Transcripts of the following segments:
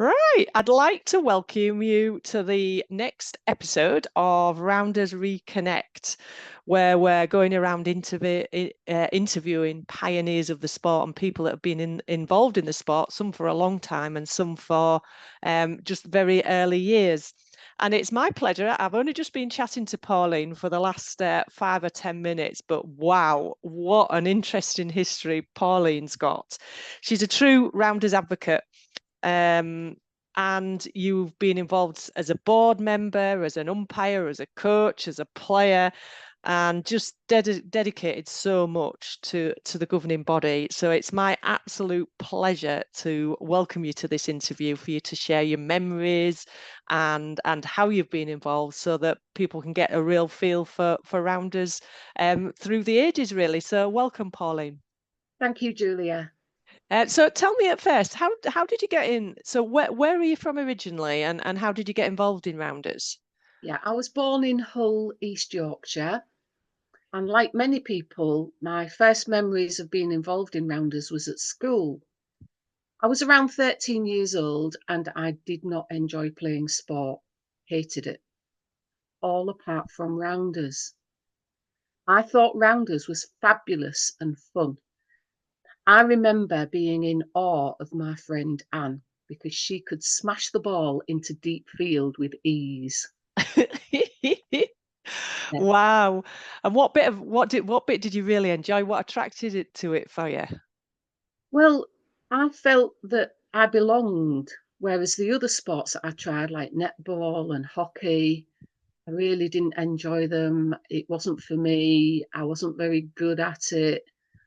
Right, I'd like to welcome you to the next episode of Rounders Reconnect, where we're going around interviewing pioneers of the sport and people that have been involved in the sport, some for a long time and some for just very early years. And it's my pleasure. I've only just been chatting to Pauline for the last 5 or 10 minutes, but wow, what an interesting history Pauline's got. She's a true Rounders advocate, and you've been involved as a board member, as an umpire, as a coach, as a player, and just dedicated so much to the governing body. So it's my absolute pleasure to welcome you to this interview, for you to share your memories and how you've been involved, so that people can get a real feel for Rounders through the ages, really. So welcome, Pauline. Thank you, Julia. So tell me at first, how did you get in? So where are you from originally, and how did you get involved in Rounders? Yeah, I was born in Hull, East Yorkshire. And like many people, my first memories of being involved in Rounders was at school. I was around 13 years old and I did not enjoy playing sport, hated it, all apart from Rounders. I thought Rounders was fabulous and fun. I remember being in awe of my friend Anne because she could smash the ball into deep field with ease. Yeah. Wow. And what bit did you really enjoy? What attracted it to it for you? Well, I felt that I belonged, whereas the other sports that I tried, like netball and hockey, I really didn't enjoy them. It wasn't for me. I wasn't very good at it.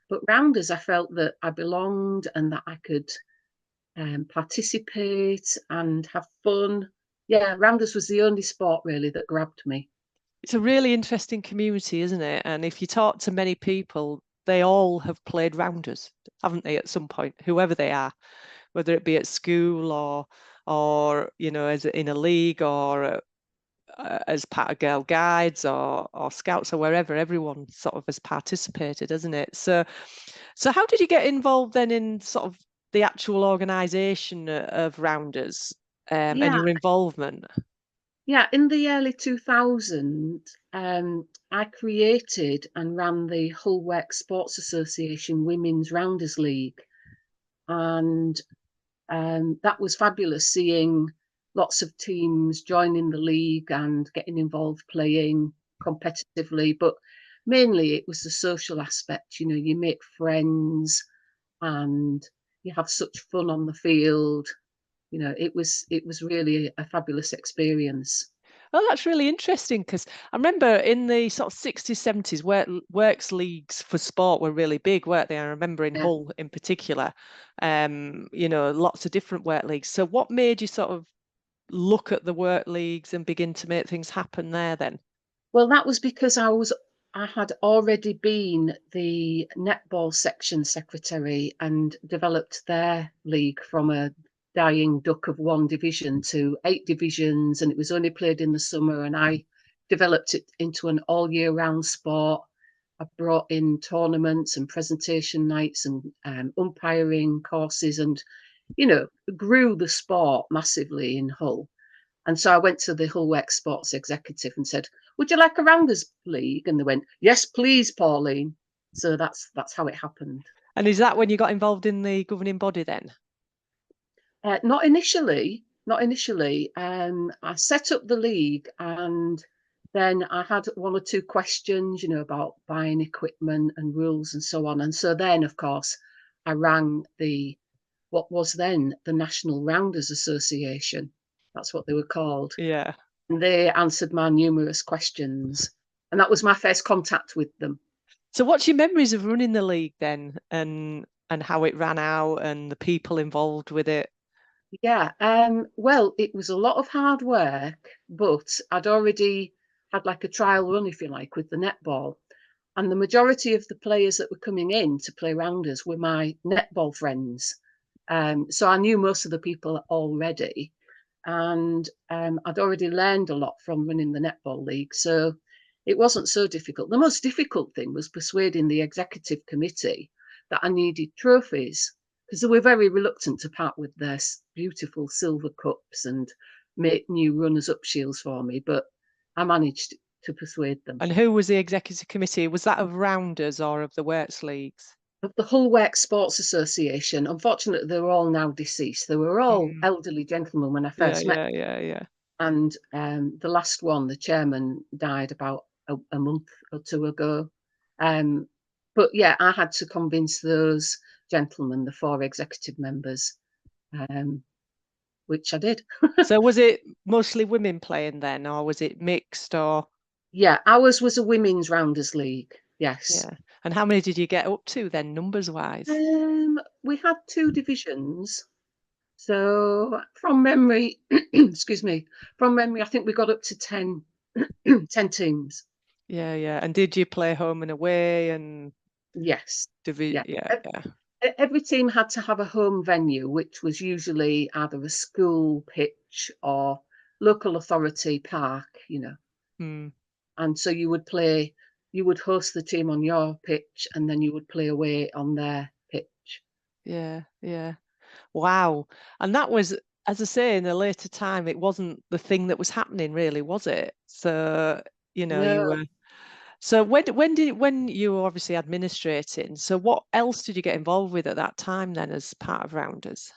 But rounders, I felt that I belonged and that I could participate and have fun. Yeah, rounders was the only sport really that grabbed me. It's a really interesting community, isn't it? And if you talk to many people, they all have played Rounders, haven't they, at some point, whoever they are, whether it be at school or as in a league, or as part of Girl Guides or Scouts or wherever. Everyone sort of has participated, hasn't it? So how did you get involved then in sort of the actual organisation of Rounders, and Yeah, your involvement? yeah. In the early 2000s, I created and ran the Hull Work Sports Association Women's Rounders League. And that was fabulous, seeing lots of teams joining the league and getting involved playing competitively. But mainly it was the social aspect. You know, you make friends and you have such fun on the field. You know, it was really a fabulous experience. Well, that's really interesting, because I remember in the sort of 60s, 70s, works leagues for sport were really big, weren't they? I remember in Yeah. Hull in particular, lots of different work leagues. So what made you sort of look at the work leagues and begin to make things happen there then? Well, that was because I had already been the netball section secretary and developed their league from a dying duck of one division to 8 divisions, and it was only played in the summer. And I developed it into an all year round sport. I brought in tournaments and presentation nights and umpiring courses, and grew the sport massively in Hull. And so I went to the Hull Works Sports executive and said, "Would you like a rounders league?" And they went, "Yes, please, Pauline." So that's how it happened. And is that when you got involved in the governing body then? Not initially, not initially. I set up the league, and then I had one or two questions, about buying equipment and rules and so on. And so then, of course, I rang the what was then the National Rounders Association. That's what they were called. Yeah. And they answered my numerous questions. And that was my first contact with them. So what's your memories of running the league then, and how it ran out and the people involved with it? Yeah, well, it was a lot of hard work, but I'd already had like a trial run, if you like, with the netball. And the majority of the players that were coming in to play rounders were my netball friends. So I knew most of the people already. And I'd already learned a lot from running the netball league. So it wasn't so difficult. The most difficult thing was persuading the executive committee that I needed trophies, because they were very reluctant to part with their beautiful silver cups and make new runners-up shields for me, but I managed to persuade them. And who was the executive committee? Was that of Rounders or of the Works Leagues? Of the Hull Works Sports Association, unfortunately, they were all now deceased. They were all elderly gentlemen when I Yeah, first met yeah, yeah, yeah. and the last one, the chairman, died about a month or two ago. But yeah, I had to convince those gentlemen, the 4 executive members, which I did. So was it mostly women playing then, or was it mixed, or? Yeah, ours was a women's rounders league. Yes. Yeah. And how many did you get up to then, numbers wise? We had 2 divisions. So from memory, excuse me, from memory, I think we got up to 10, 10 teams. Yeah, yeah. And did you play home and away and Yes. Yeah. yeah, yeah. Every team had to have a home venue, which was usually either a school pitch or local authority park, Mm, And so you would host the team on your pitch and then you would play away on their pitch. yeah, yeah. Wow. And that was, as I say, in a later time, it wasn't the thing that was happening really, was it? So, you No. were. So when you were obviously administrating, so what else did you get involved with at that time then as part of Rounders?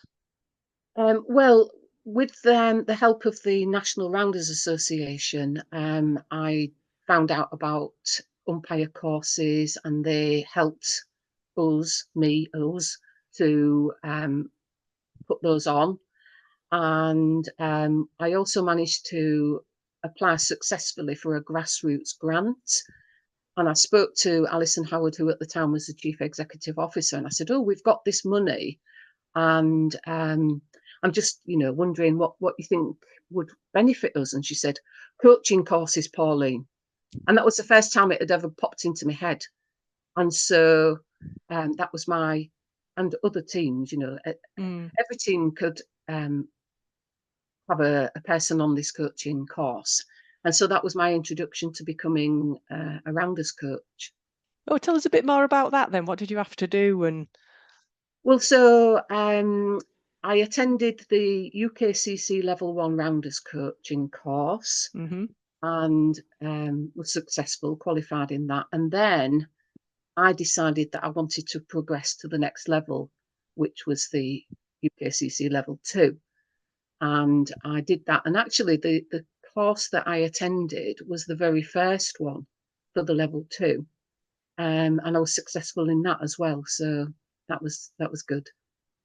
Well, with the help of the National Rounders Association, I found out about umpire courses and they helped us, to put those on. And I also managed to apply successfully for a grassroots grant. And I spoke to Alison Howard, who at the time was the chief executive officer, and I said, "Oh, we've got this money, and I'm just, wondering what you think would benefit us." And she said, "Coaching courses, Pauline." And that was the first time it had ever popped into my head. And so that was and other teams, Mm. every team could have a person on this coaching course. And so that was my introduction to becoming a rounders coach. Oh, tell us a bit more about that then. What did you have to do? And Well, so I attended the UKCC Level 1 Rounders coaching course hmm and was successful, qualified in that. And then I decided that I wanted to progress to the next level, which was the UKCC Level 2. And I did that. And actually, the course that I attended was the very first one for the Level 2. And I was successful in that as well. So that was good.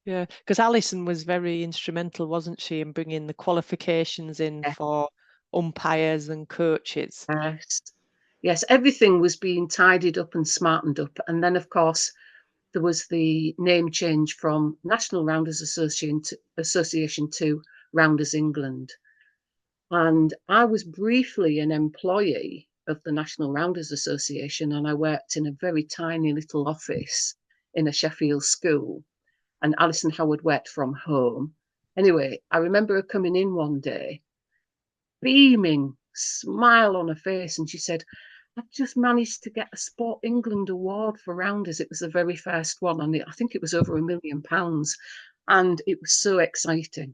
yeah, because Alison was very instrumental, wasn't she, in bringing the qualifications in for umpires and coaches? Yes. Yes, everything was being tidied up and smartened up. And then, of course, there was the name change from National Rounders Association to Rounders England. And I was briefly an employee of the National Rounders Association, and I worked in a very tiny little office in a Sheffield school. And Alison Howard worked from home. Anyway, I remember her coming in one day, beaming, smile on her face, and she said, "I've just managed to get a Sport England award for rounders." It was the very first one, and I think it was over £1 million, and it was so exciting.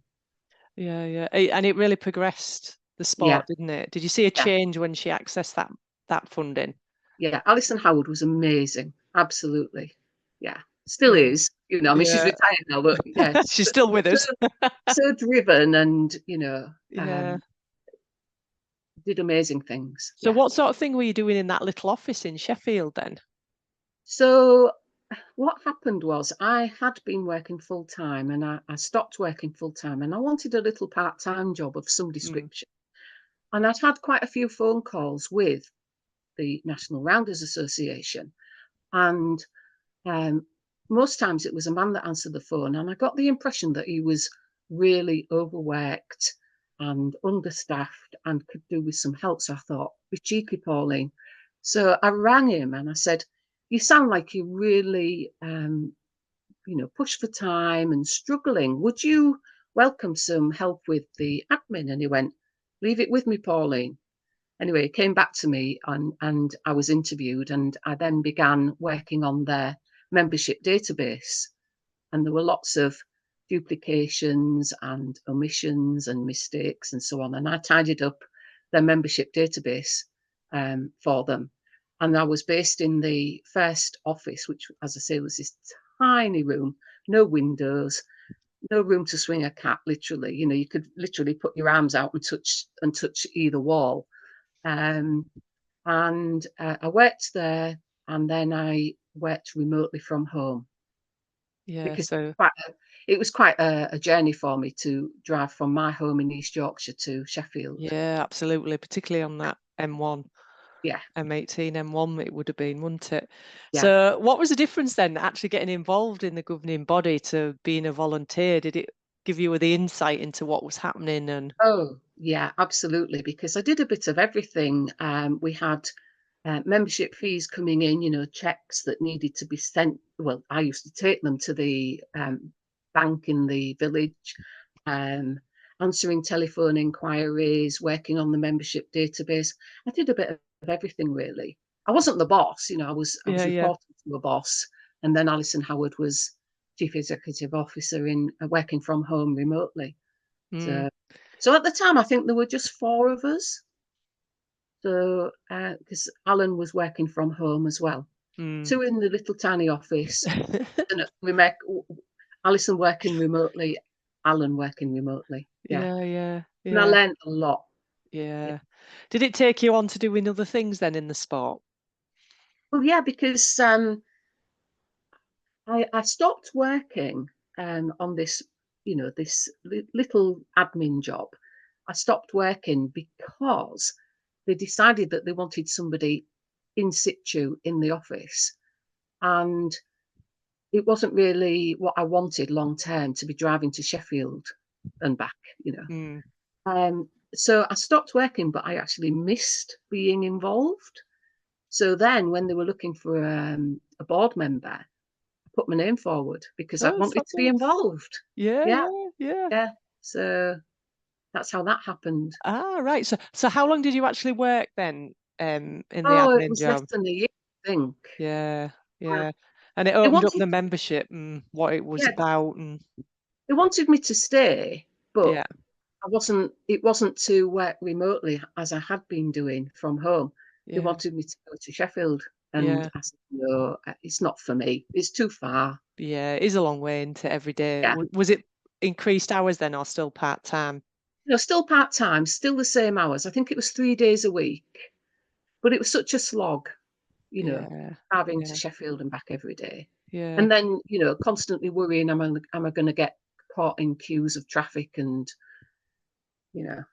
Yeah, yeah. And it really progressed the Yeah, sport, didn't it? Did you see a yeah, change when she accessed that funding? yeah. Alison Howard was amazing, absolutely. Yeah, still Oh, is. I mean, she's yeah. retired now, but yeah, She's still with so, us. so driven, and Yeah. did amazing things. So Yeah. what sort of thing were you doing in that little office in Sheffield then? So what happened was I had been working full time and I stopped working full time and I wanted a little part time job of some Mm, description. And I'd had quite a few phone calls with the National Rounders Association. And um, most times it was a man that answered the phone. And I got the impression that he was really overworked and understaffed and could do with some help. So I thought, be cheeky, Pauline. So I rang him and I said, "You sound like you're really pushed for time and struggling. Would you welcome some help with the admin?" And he went, "Leave it with me, Pauline." Anyway, he came back to me and I was interviewed and I then began working on their membership database. and there were lots of duplications and omissions and mistakes and so on. And I tidied up their membership database for them. And I was based in the first office, which, as I say, was this tiny room, no windows, no room to swing a cat. Literally, you could literally put your arms out and touch either wall. And I worked there, and then I worked remotely from home Yeah. because So it was quite a journey for me to drive from my home in East Yorkshire to Sheffield. yeah, absolutely. Particularly on that M1, Yeah, M18, M1, it would have been, wouldn't it? yeah. So what was the difference then, actually getting involved in the governing body to being a volunteer? Did it give you the insight into what was happening? And Oh, yeah, absolutely. Because I did a bit of everything. We had membership fees coming in, checks that needed to be sent. Well, I used to take them to the bank in the village, um, answering telephone inquiries, working on the membership database. I did a bit of everything, really. I wasn't the boss, I was yeah. reporting to a boss, and then Alison Howard was chief executive officer in working from home remotely. Mm, So at the time, I think there were just four of us. So because Alan was working from home as well, mm. two in the little tiny office, and we make Alison working remotely, Alan working remotely. Yeah, Yeah. and I Yeah. learned a lot. Yeah. Yeah. Did it take you on to doing other things then in the sport? Well, yeah, because I stopped working on this, this little admin job. I stopped working because they decided that they wanted somebody in situ in the office, and it wasn't really what I wanted long term to be driving to Sheffield and back, Mm, So I stopped working, but I actually missed being involved. So then, when they were looking for a board member, I put my name forward because I oh, wanted to be fabulous. involved. Yeah, Yeah, yeah. yeah. So that's how that happened. Ah, right. So how long did you actually work then, in the Oh, it admin was less job? than a year, I think. Yeah, Uh, yeah. And it They opened up wanted, the membership and what it was yeah, about, and they wanted me to stay, but yeah, I wasn't. It wasn't to work remotely as I had been doing from home. They yeah, wanted me to go to Sheffield, and yeah, I said, "No, it's not for me. It's too far." yeah. It is a long way into every day. Yeah, Was it increased hours then, or still part time? still part time, still the same hours. I think it was 3 days a week, but it was such a slog, Yeah, driving to yeah, Sheffield and back every day, yeah. and then constantly worrying, am I going to get caught in queues of traffic, and you know.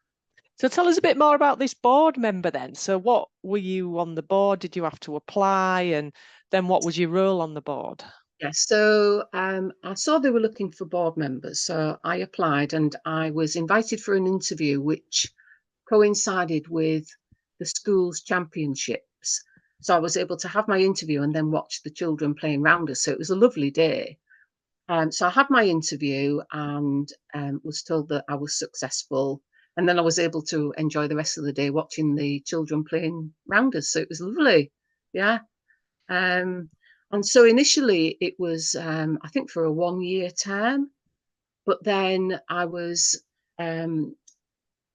So tell us a bit more about this board member then. So what were you on the board? Did you have to apply? And then what was your role on the board? Yeah, so I saw they were looking for board members, so I applied and I was invited for an interview, which coincided with the school's championships. So I was able to have my interview and then watch the children playing round us. So it was a lovely day. So I had my interview and was told that I was successful. And then I was able to enjoy the rest of the day watching the children playing round us. So it was lovely. Yeah. Um, and so initially it was, I think, for a 1 year term, but then I was um,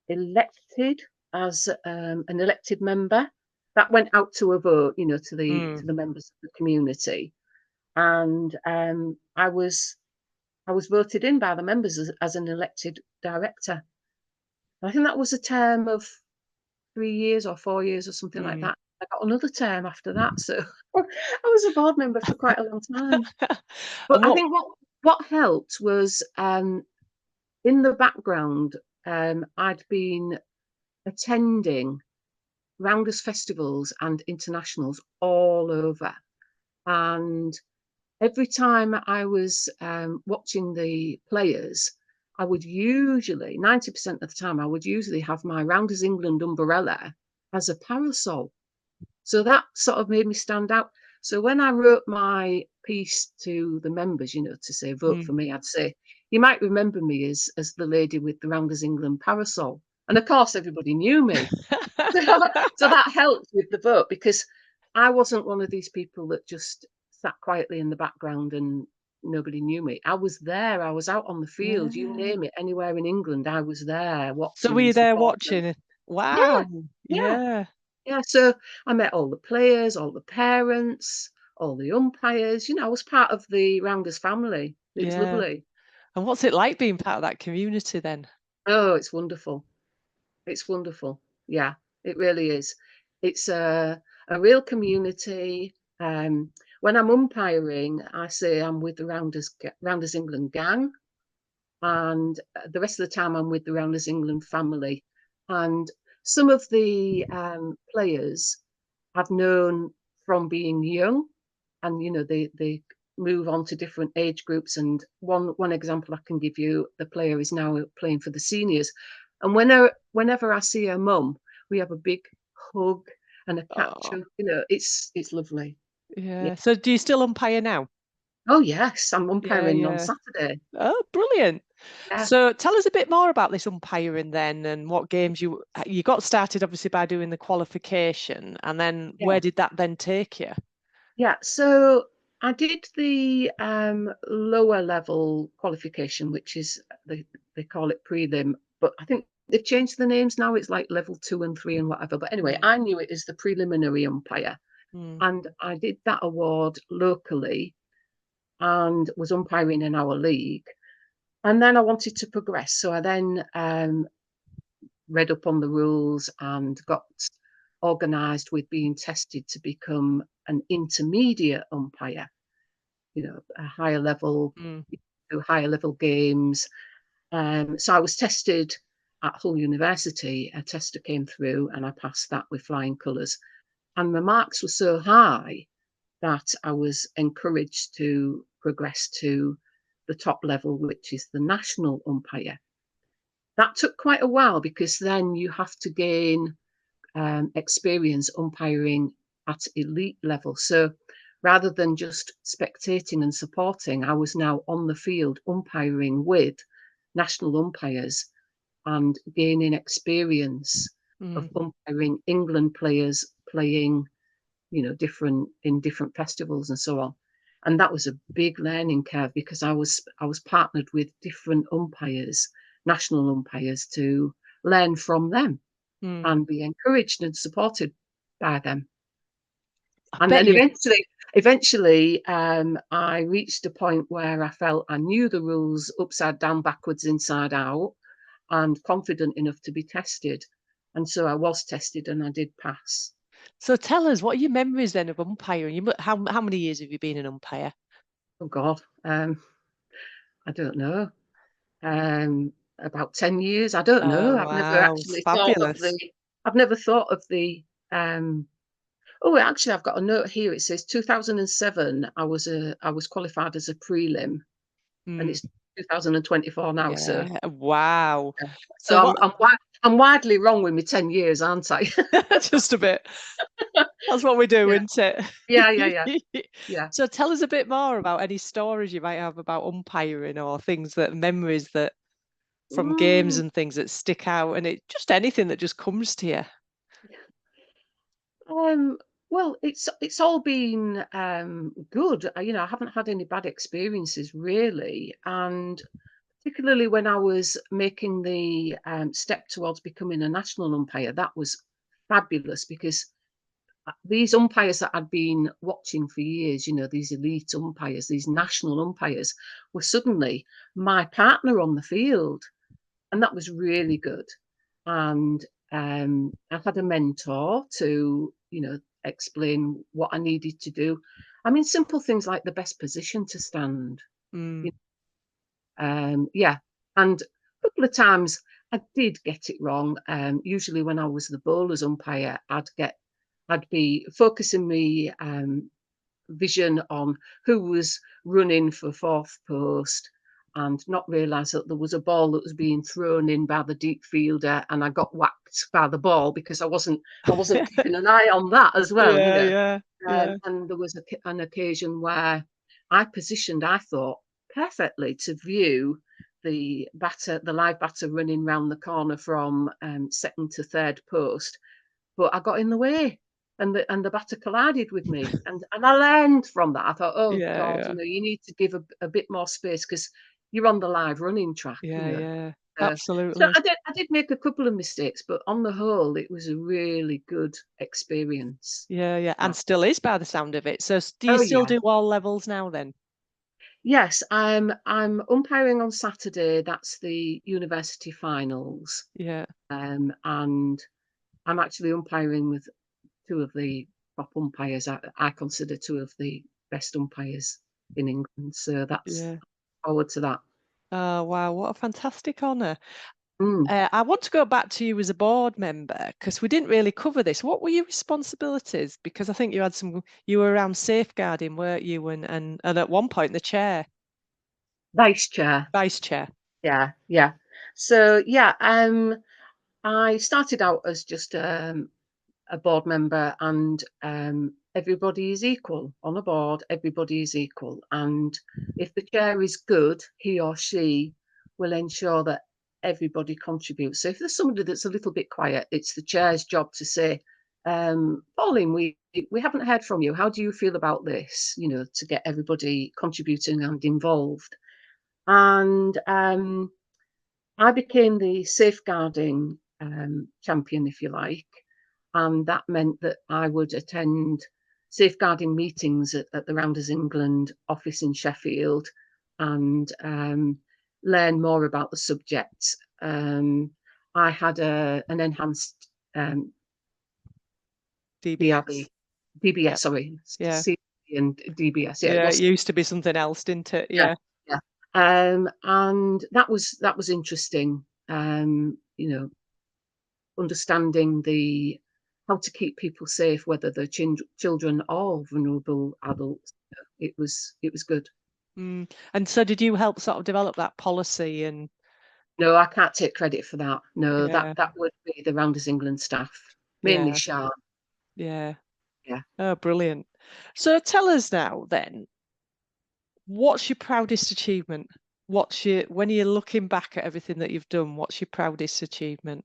elected as an elected member. That went out to a vote, to the Mm. to the members of the community, and I was voted in by the members as an elected director. I think that was a term of 3 years or 4 years or something like Mm. that. I got another term after that, so I was a board member for quite a long time. But And I what? think what helped was in the background, I'd been attending Rounders festivals and internationals all over, and every time I was watching the players, I would usually 90% of the time I would usually have my Rounders England umbrella as a parasol. So that sort of made me stand out. So when I wrote my piece to the members, to say vote Mm. for me, I'd say, you might remember me as the lady with the Rounders England parasol. And of course, everybody knew me. So that helped with the vote because I wasn't one of these people that just sat quietly in the background and nobody knew me. I was there. I was out on the field. You Yeah. name it, anywhere in England, I was there So watching were and you there supporting. watching? Yeah, Wow. yeah, Yeah. yeah. So I met all the players, all the parents, all the umpires. I was part of the Rounders family. It was Yeah. lovely. And what's it like being part of that community then? Oh, it's wonderful. It's wonderful. Yeah, it really is. It's a real community. When I'm umpiring, I say I'm with the Rounders England gang, and the rest of the time I'm with the Rounders England family. And some of the players I've known from being young, and they move on to different age groups. And one example I can give you, the player is now playing for the seniors, and whenever I see her mum, we have a big hug and a catch Oh, up. It's lovely. Yeah. yeah. So do you still umpire now? Oh yes, I'm Yeah, umpiring on yeah. Saturday. Oh, brilliant. Yeah, So tell us a bit more about this umpiring then and what games you got started obviously by doing the qualification and then yeah. where did that then take you? Yeah, so I did the lower level qualification, which is they call it prelim, but I think they've changed the names now. It's like level 2 and 3 and whatever. But anyway, Mm, I knew it as the preliminary umpire, mm, and I did that award locally and was umpiring in our league. And then I wanted to progress, so I then read up on the rules and got organised with being tested to become an intermediate umpire. A higher level, mm, higher level games. So I was tested at Hull University. A tester came through and I passed that with flying colours. And my marks were so high that I was encouraged to progress to the top level, which is the national umpire. That took quite a while because then you have to gain experience umpiring at elite level. So rather than just spectating and supporting, I was now on the field umpiring with national umpires and gaining experience of mm, umpiring England players playing, different festivals and so on. And that was a big learning curve because I was partnered with different umpires, national umpires, to learn from them mm. and be encouraged and supported by them. I And bet then you. eventually, I reached a point where I felt I knew the rules upside down, backwards, inside out, and confident enough to be tested. And so I was tested, and I did pass. So tell us, what are your memories then of umpiring? How many years have you been an umpire? Oh God, I don't know. About 10 years. I don't Oh know. I've never wow, it's actually thought of the. fabulous. I've never thought of the. Oh, actually, I've got a note here. It says 2007. I was qualified as a prelim, and Mm, it's 2024 now. So, yeah, wow. yeah. So So what I'm widely wrong with my 10 years, aren't I? just a bit. That's what we do, Yeah, isn't yeah, yeah, yeah, it? yeah. So tell us a bit more about any stories you might have about umpiring or things that memories that from games Mm, and things that stick out and it just anything that just comes to you. um, well, it's all been good. I haven't had any bad experiences really, and particularly when I was making the step towards becoming a national umpire, that was fabulous because these umpires that I'd been watching for years, these elite umpires, these national umpires, were suddenly my partner on the field. And that was really good. And I had a mentor to, explain what I needed to do. I mean, simple things like the best position to stand. Mm, Yeah. And a couple of times I did get it wrong. Usually when I was the bowlers umpire, I'd be focusing me vision on who was running for fourth post and not realise that there was a ball that was being thrown in by the deep fielder and I got whacked by the ball because I wasn't keeping an eye on that as well, yeah, yeah, yeah. and there was an occasion where I positioned, I thought, perfectly to view the live batter running round the corner from second to third post, but I got in the way. and the batter collided with me, and I learned from that. I thought, oh God, Yeah. you need to give a bit more space because you're on the live running track, Yeah. Yeah. So Absolutely. I did make a couple of mistakes, but on the whole, it was a really good experience. Yeah. Yeah. And still is by the sound of it. So do you Oh still yeah. do all levels now then? Yes, I'm umpiring on Saturday. That's the university finals, Yeah. and I'm actually umpiring with two of the top umpires. I consider two of the best umpires in England. So that's Yeah. forward to that. Oh, wow. What a fantastic honour. Mm. I want to go back to you as a board member because we didn't really cover this. What were your responsibilities? Because I think you were around safeguarding, weren't you? And at one point, the chair, Vice chair. vice chair. Yeah, yeah. So yeah, I started out as just a board member, and everybody is equal on a board. Everybody is equal, and if the chair is good, he or she will ensure that everybody contributes. So if there's somebody that's a little bit quiet, it's the chair's job to say, Pauline, we haven't heard from you. How do you feel about this? To get everybody contributing and involved. And I became the safeguarding champion, if you like, and that meant that I would attend safeguarding meetings at the Rounders England office in Sheffield, and learn more about the subject. I had an enhanced DBS. DRB, DBS, Yeah. sorry, Yeah. C and DBS. Yeah, it Yeah. It was. used to be something else, didn't it? Yeah, Yeah. yeah. And that was interesting. Understanding the how to keep people safe, whether they're children or vulnerable adults. It was good. Mm. And so did you help sort of develop that policy and No, I can't take credit for that. No, that yeah, that would be the Rounders England staff, mainly yeah, Sean. yeah. Yeah. Oh, brilliant. So tell us now then, what's your proudest achievement? When you're looking back at everything that you've done, what's your proudest achievement?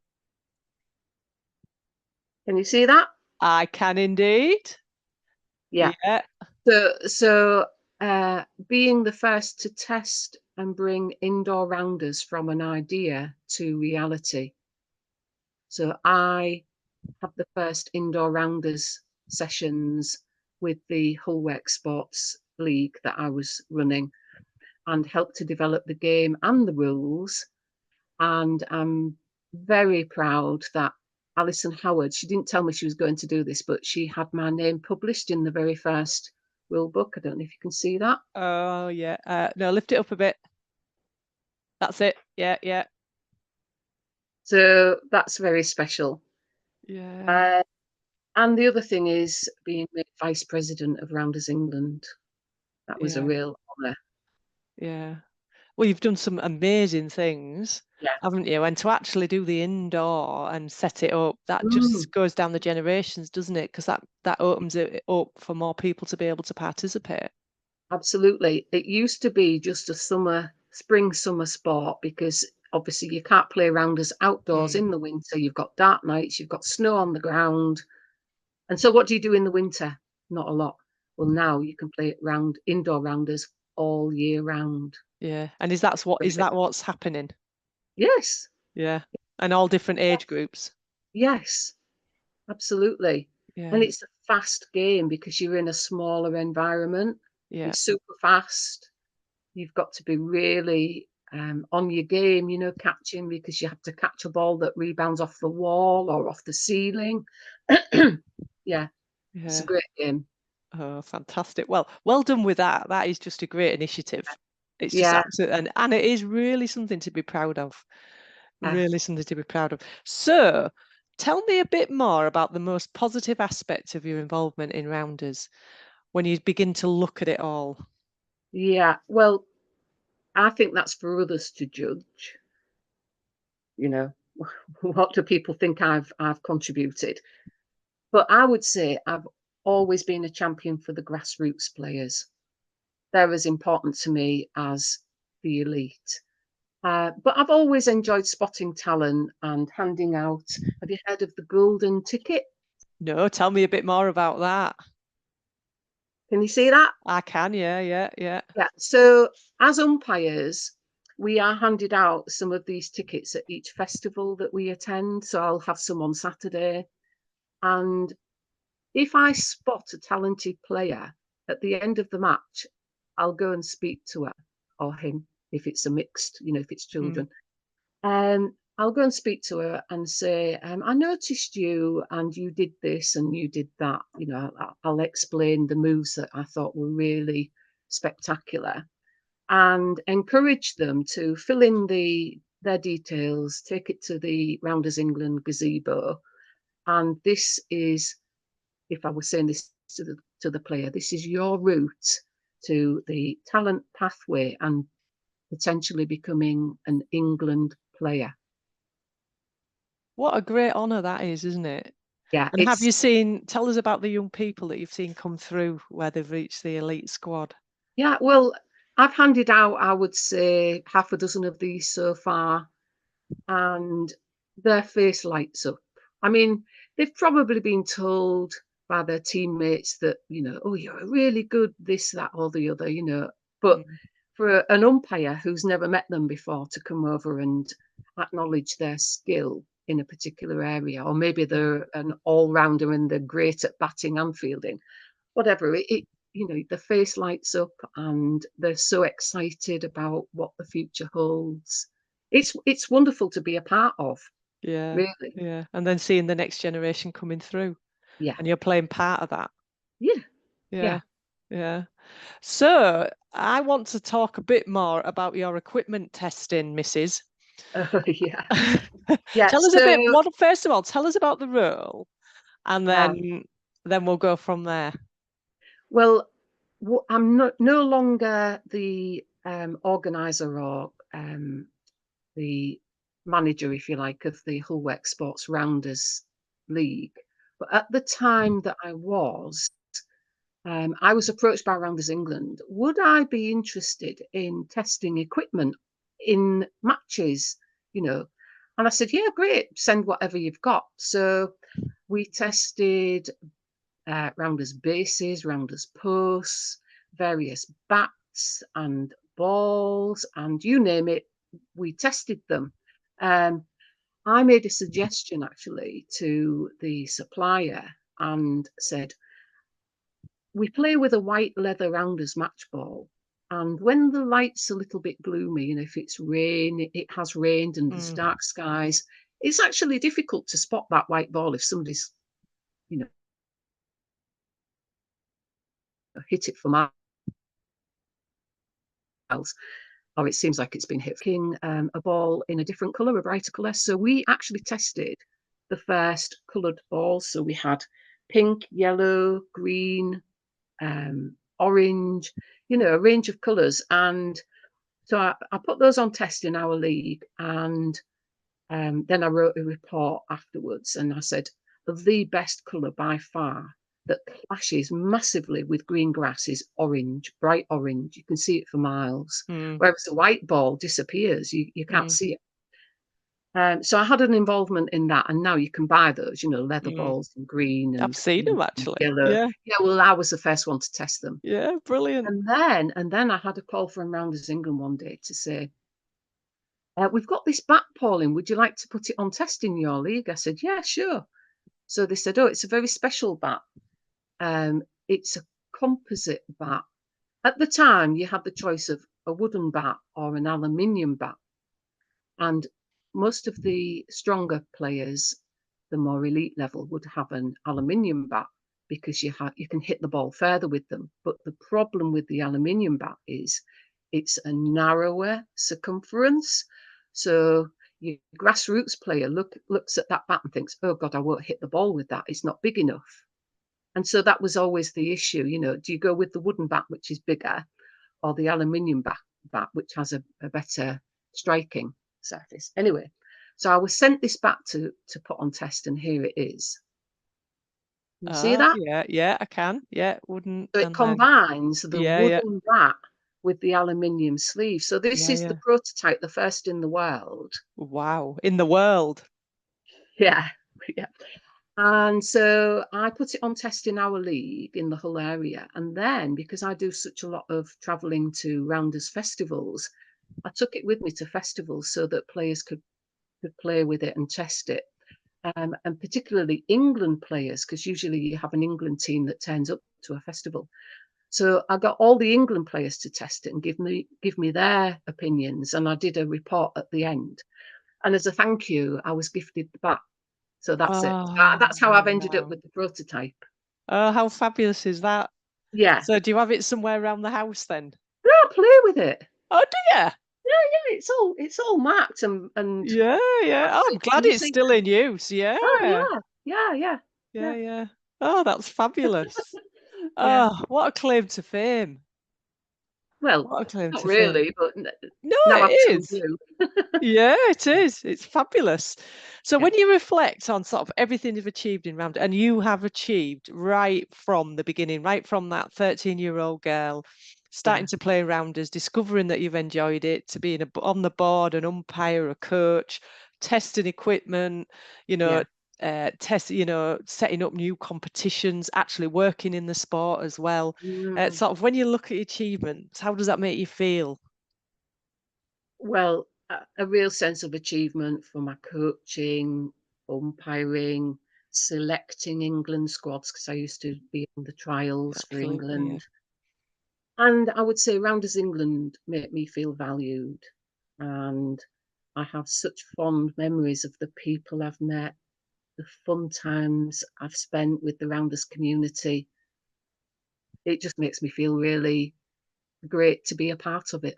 Can you see that? I can indeed. Yeah. Yeah. So being the first to test and bring indoor rounders from an idea to reality. So I had the first indoor rounders sessions with the Hullwork Sports League that I was running, and helped to develop the game and the rules. And I'm very proud that Alison Howard, she didn't tell me she was going to do this, but she had my name published in the very first rule book. I don't know if you can see that. Oh, yeah. No, lift it up a bit. That's it. Yeah, yeah, So that's very special. yeah, Uh, and the other thing is being made vice president of Rounders England. That was a yeah, real honour. yeah. Well, you've done some amazing things, Yeah. haven't you? And to actually do the indoor and set it up, that Mm. just goes down the generations, doesn't it? Because that opens it up for more people to be able to participate. Absolutely. It used to be just a spring, summer sport because obviously you can't play rounders outdoors Mm, in the winter. You've got dark nights, you've got snow on the ground. And so what do you do in the winter? Not a lot. Well, now you can play indoor rounders all year round. yeah. And is that what's happening? Yes. Yeah. And all different age groups. Yes, absolutely. And Yeah, it's a fast game because you're in a smaller environment. yeah, It's super fast. You've got to be really on your game, catching, because you have to catch a ball that rebounds off the wall or off the ceiling. Yeah, it's a yeah. great game. Oh, fantastic. Well done with that. That is just a great initiative. It's just Yeah, absolute, and it is really something to be proud of. yeah, Really something to be proud of. So, tell me a bit more about the most positive aspects of your involvement in Rounders when you begin to look at it all. yeah. Well, I think that's for others to judge. You know, what do people think I've contributed? But I would say I've always been a champion for the grassroots players. They're as important to me as the elite. But I've always enjoyed spotting talent and handing out. Have you heard of the golden ticket? No, tell me a bit more about that. Can you see that? I can, yeah, yeah, yeah. Yeah. So as umpires, we are handed out some of these tickets at each festival that we attend. So I'll have some on Saturday. And if I spot a talented player at the end of the match, I'll go and speak to her or him if it's a mixed, if it's Mm, children. I'll go and speak to her and say, I noticed you and you did this and you did that. I'll explain the moves that I thought were really spectacular and encourage them to fill in their details, take it to the Rounders England gazebo. And this is, if I was saying this to the player, this is your route to the talent pathway and potentially becoming an England player. what a great honour that is, isn't it? Yeah, And have you seen, tell us about the young people that you've seen come through where they've reached the elite squad. yeah. Well, I've handed out, I would say, half a dozen of these so far, and their face lights up. I mean, they've probably been told by their teammates that, oh, you're really good, this, that, or the other, but Mm, for an umpire who's never met them before to come over and acknowledge their skill in a particular area, or maybe mm. they're an all-rounder and they're great at batting and fielding, whatever, the face lights up and they're so excited about what the future holds. It's wonderful to be a part of, Yeah, really. yeah. And then seeing the next generation coming through Yeah, and you're playing part of that. yeah, Yeah, yeah. yeah. So I want to talk a bit more about your equipment testing, Mrs. Yeah, yeah. Tell us a So, bit, what, first of all, tell us about the role and um, then we'll go from there. well, I'm no longer the organizer or the manager, if you like, of the Hullwork Sports Rounders League. But at the time that I was approached by Rounders England. Would I be interested in testing equipment in matches? You know, and I said, yeah, great. Send whatever you've got. So we tested Rounders bases, Rounders posts, various bats and balls, and you name it. We tested them. Um, I made a suggestion actually to the supplier and said, we play with a white leather rounders match ball. And when the light's a little bit gloomy, and if it's rain, it has rained and there's Mm, dark skies, it's actually difficult to spot that white ball if somebody's, you know, hit it for miles, or it seems like it's been hit. A ball in a different colour, a brighter colour. So we actually tested the first coloured balls. So we had pink, yellow, green, orange, a range of colours. And so I put those on test in our league, and then I wrote a report afterwards, and I said, the best colour by far that clashes massively with green grass is orange, bright orange. You can see it for miles. mm, Whereas a white ball disappears, you can't mm, see it. So I had an involvement in that, and now you can buy those, leather mm. balls in green I've and seen them pink and actually. yellow. Yeah, Yeah, well, I was the first one to test them. yeah, brilliant. And then I had a call from Rounders England one day to say, we've got this bat, Pauline. Would you like to put it on test in your league? I said, yeah, sure. So they said, oh, it's a very special bat. It's a composite bat. At the time, you had the choice of a wooden bat or an aluminium bat. And most of the stronger players, the more elite level, would have an aluminium bat because you can hit the ball further with them. But the problem with the aluminium bat is it's a narrower circumference. So your grassroots player looks at that bat and thinks, oh God, I won't hit the ball with that. It's not big enough. And so that was always the issue. Do you go with the wooden bat, which is bigger, or the aluminium bat which has a better striking surface? Anyway, so I was sent this bat to put on test, and here it is. You see that? Yeah, yeah, I can. Yeah, wooden So it and then combines the yeah, yeah, wooden bat with the aluminium sleeve. So this yeah, is the yeah. prototype, the first in the world. Wow. In the world. Yeah, yeah. And so I put it on test in our league in the Hull area. And then, because I do such a lot of travelling to Rounders festivals, I took it with me to festivals so that players could play with it and test it. And particularly England players, because usually you have an England team that turns up to a festival. So I got all the England players to test it and give me their opinions, and I did a report at the end. And as a thank you, I was gifted the bat. So that's it. Oh, That's how I've ended up wow. with the prototype. Oh, how fabulous is that? Yeah, So do you have it somewhere around the house then? yeah, I play with it. Oh, do you? Yeah, it's all marked and Yeah, yeah. Oh, I'm plastic. glad And you it's see, still in use. Yeah, oh yeah, yeah, yeah, yeah. Oh, that's fabulous. yeah. Oh, what a claim to fame. Well, What a claim not to fame. really, but No, now it I've told is. you. Yeah, it is. It's fabulous. So Yeah, when you reflect on sort of everything you've achieved in round, and you have achieved right from the beginning, right from that 13-year-old girl yeah, starting to play rounders, discovering that you've enjoyed it, to being on the board, an umpire, a coach, testing equipment, you know, yeah. setting up new competitions, actually working in the sport as well. Mm. Sort of when you look at achievements, how does that make you feel? Well, a real sense of achievement for my coaching, umpiring, selecting England squads because I used to be on the trials for Absolutely, yeah. England. And I would say Rounders England make me feel valued. And I have such fond memories of the people I've met, the fun times I've spent with the Rounders community. It just makes me feel really great to be a part of it.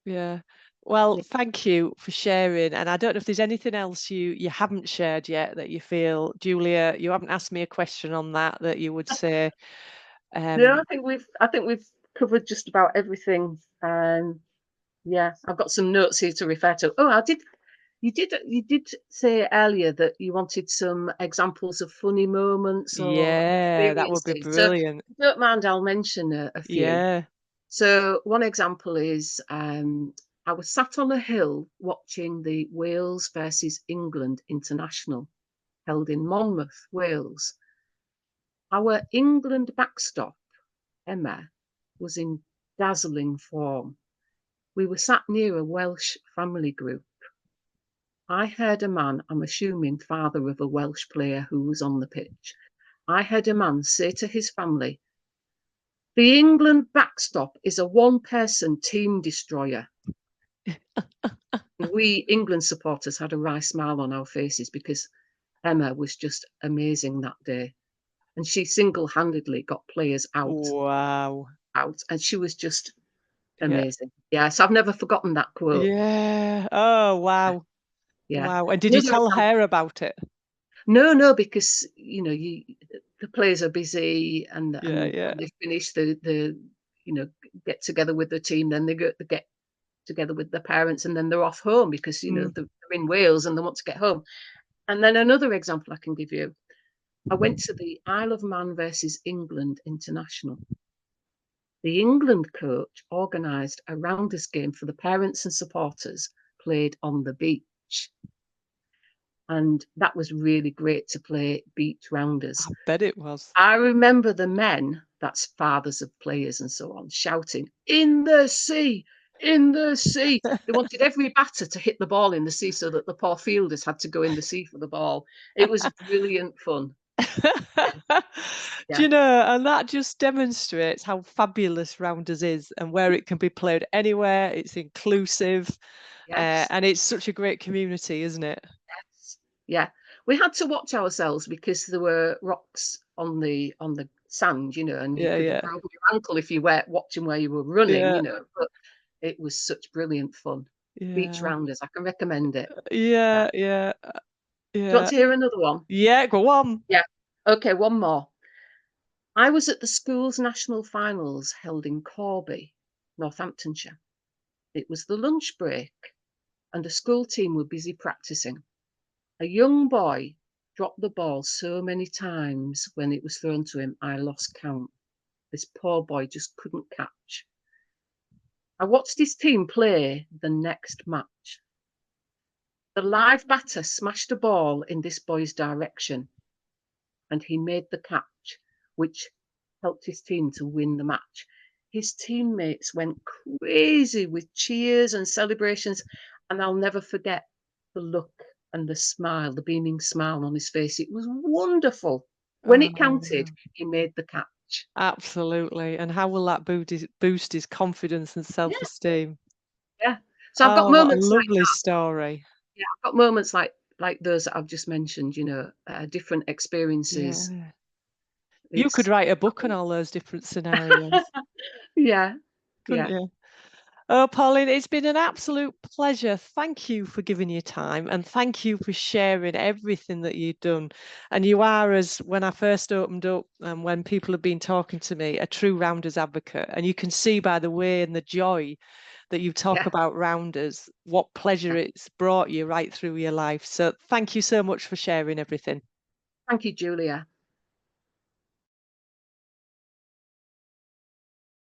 Yeah. Well, Yeah. thank you for sharing. And I don't know if there's anything else you haven't shared yet that you feel, Julia, you haven't asked me a question on that you would say. No, Um, I think we've covered just about everything. Yeah, I've got some notes here to refer to. Oh, you did say earlier that you wanted some examples of funny moments or yeah, that would be experiences. So if brilliant. you don't mind, I'll mention a few. Yeah. So one example is I was sat on a hill watching the Wales versus England international held in Monmouth, Wales. Our England backstop, Emma, was in dazzling form. We were sat near a Welsh family group. I heard a man, I'm assuming father of a Welsh player who was on the pitch. I heard a man say to his family, "The England backstop is a one-person team destroyer." We England supporters had a wry smile on our faces because Emma was just amazing that day. And she single-handedly got players Wow. out, and she was just Yeah. amazing. Yeah, so I've never forgotten that quote. Yeah. Oh, Yeah, wow. yeah. Wow. And did you Another tell example. her about it? No, no, because the players are busy, Yeah, and yeah. when they finish the get together with the team, then they get together with their parents, and then they're off home because Mm. they're in Wales and they want to get home. And then another example I can give you. I went to the Isle of Man versus England international. The England coach organised a rounders game for the parents and supporters, played on the beach. And that was really great to play beach rounders. I bet it was. I remember the men, that's fathers of players and so on, shouting, "In the sea! In the sea!" They wanted every batter to hit the ball in the sea so that the poor fielders had to go in the sea for the ball. It was brilliant fun. Yeah, Do yeah, you know, and that just demonstrates how fabulous Rounders is and where it can be played anywhere. It's inclusive, yes, and it's such a great community, isn't it? yes, yeah. We had to watch ourselves because there were rocks on the sand, and you Yeah, could have yeah, broken your ankle if you weren't watching where you were running, yeah, but it was such brilliant fun. Beach yeah, rounders, I can recommend it. Yeah. yeah, yeah, Do you want yeah, to hear another one? yeah. Go on. Yeah. Okay, one more. I was at the school's national finals held in Corby, Northamptonshire. It was the lunch break, and the school team were busy practicing. A young boy dropped the ball so many times when it was thrown to him, I lost count. This poor boy just couldn't catch. I watched his team play the next match. The live batter smashed a ball in this boy's direction. and he made the catch, which helped his team to win the match. His teammates went crazy with cheers and celebrations, and I'll never forget the look and the smile, the beaming smile on his face. It was wonderful. When it counted, Oh, he made the catch. absolutely. And how will that boost his confidence and Yeah, self-esteem? yeah. So I've got Oh, what a moments like lovely that. story. Yeah, I've got moments like those that I've just mentioned. Different experiences. Yeah. You could It's write a book on all those different scenarios, yeah, couldn't yeah, you? Oh, Pauline, it's been an absolute pleasure. Thank you for giving your time and thank you for sharing everything that you've done. And you are, as when I first opened up and when people have been talking to me, a true Rounders advocate. And you can see by the way and the joy that you talk yeah. about Rounders, what pleasure it's brought you right through your life. So thank you so much for sharing everything. Thank you, Julia.